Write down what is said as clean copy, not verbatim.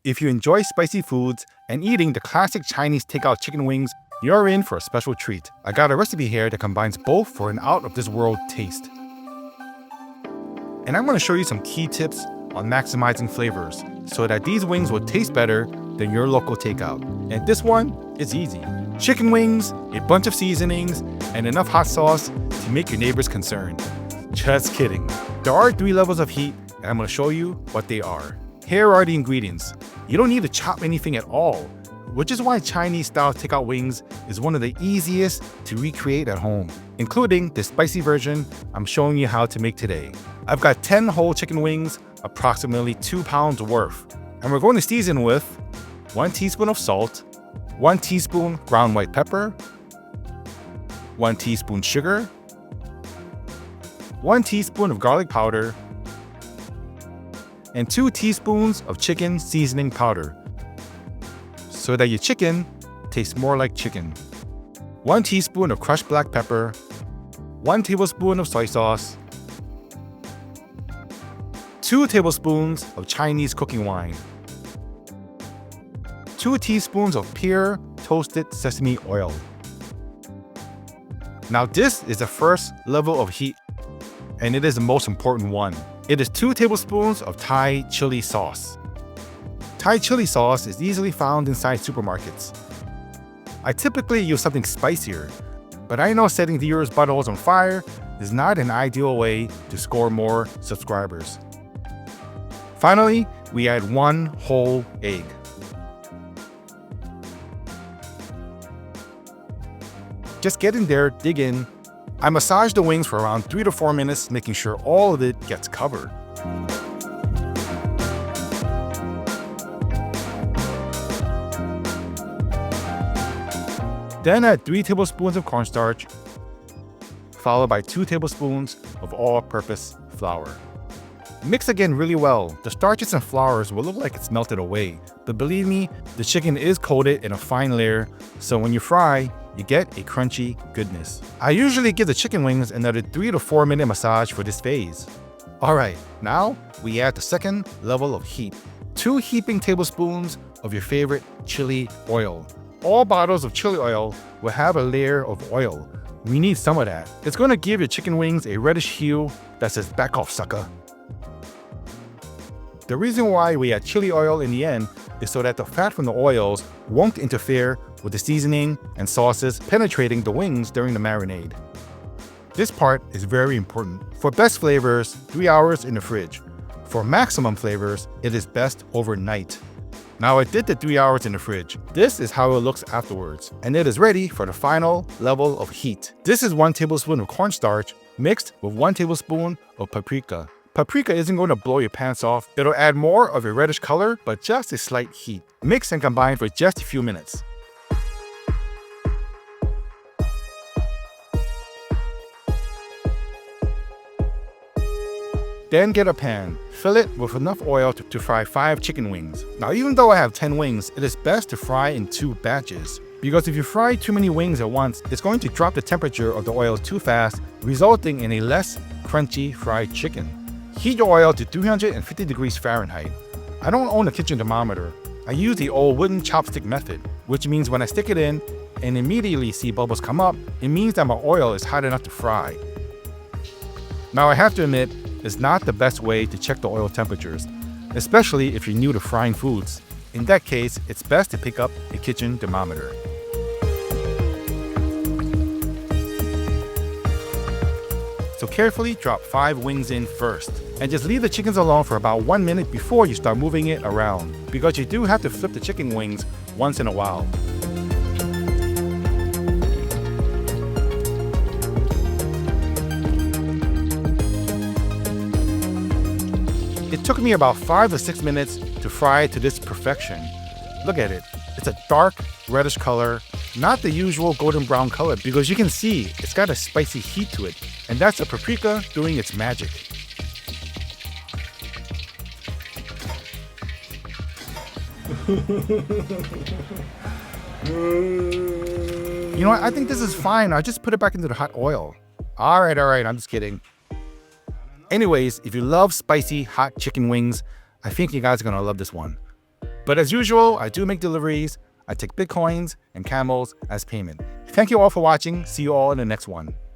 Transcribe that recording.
If you enjoy spicy foods and eating the classic Chinese takeout chicken wings, you're in for a special treat. I got a recipe here that combines both for an out-of-this-world taste. And I'm going to show you some key tips on maximizing flavors so that these wings will taste better than your local takeout. And this one is easy. Chicken wings, a bunch of seasonings, and enough hot sauce to make your neighbors concerned. Just kidding. There are 3 levels of heat, and I'm going to show you what they are. Here are the ingredients. You don't need to chop anything at all, which is why Chinese-style takeout wings is one of the easiest to recreate at home, including the spicy version I'm showing you how to make today. I've got 10 whole chicken wings, approximately 2 pounds worth, and we're going to season with 1 teaspoon of salt, 1 teaspoon ground white pepper, 1 teaspoon sugar, 1 teaspoon of garlic powder, and 2 teaspoons of chicken seasoning powder, so that your chicken tastes more like chicken. 1 teaspoon of crushed black pepper, 1 tablespoon of soy sauce, 2 tablespoons of Chinese cooking wine, 2 teaspoons of pure toasted sesame oil. Now this is the first level of heat, and it is the most important one. It is 2 tablespoons of Thai chili sauce. Thai chili sauce is easily found inside supermarkets. I typically use something spicier, but I know setting viewers' buttholes on fire is not an ideal way to score more subscribers. Finally, we add 1 whole egg. Just get in there, dig in. I massage the wings for around 3 to 4 minutes, making sure all of it gets covered. Then add 3 tablespoons of cornstarch, followed by 2 tablespoons of all-purpose flour. Mix again really well. The starches and flours will look like it's melted away, but believe me, the chicken is coated in a fine layer, so when you fry, you get a crunchy goodness. I usually give the chicken wings another 3 to 4 minute massage for this phase. Alright, now we add the second level of heat. 2 heaping tablespoons of your favorite chili oil. All bottles of chili oil will have a layer of oil. We need some of that. It's going to give your chicken wings a reddish hue that says back off, sucker. The reason why we add chili oil in the end is so that the fat from the oils won't interfere with the seasoning and sauces penetrating the wings during the marinade. This part is very important. For best flavors, 3 hours in the fridge. For maximum flavors, it is best overnight. Now I did the 3 hours in the fridge. This is how it looks afterwards, and it is ready for the final level of heat. This is 1 tablespoon of cornstarch mixed with 1 tablespoon of paprika. Paprika isn't going to blow your pants off. It'll add more of a reddish color, but just a slight heat. Mix and combine for just a few minutes. Then get a pan. Fill it with enough oil to fry 5 chicken wings. Now even though I have 10 wings, it is best to fry in 2 batches. Because if you fry too many wings at once, it's going to drop the temperature of the oil too fast, resulting in a less crunchy fried chicken. Heat your oil to 350 degrees Fahrenheit. I don't own a kitchen thermometer. I use the old wooden chopstick method, which means when I stick it in and immediately see bubbles come up, it means that my oil is hot enough to fry. Now I have to admit, it's not the best way to check the oil temperatures, especially if you're new to frying foods. In that case, it's best to pick up a kitchen thermometer. So carefully drop 5 wings in first, and just leave the chickens alone for about 1 minute before you start moving it around, because you do have to flip the chicken wings once in a while. It took me about 5 to 6 minutes to fry it to this perfection. Look at it. It's a dark reddish color, not the usual golden brown color, because you can see it's got a spicy heat to it, and that's the paprika doing its magic. You know what? I think this is fine. I just put it back into the hot oil. Alright, I'm just kidding. Anyways, if you love spicy hot chicken wings, I think you guys are gonna love this one. But as usual, I do make deliveries. I take Bitcoins and Camels as payment. Thank you all for watching. See you all in the next one.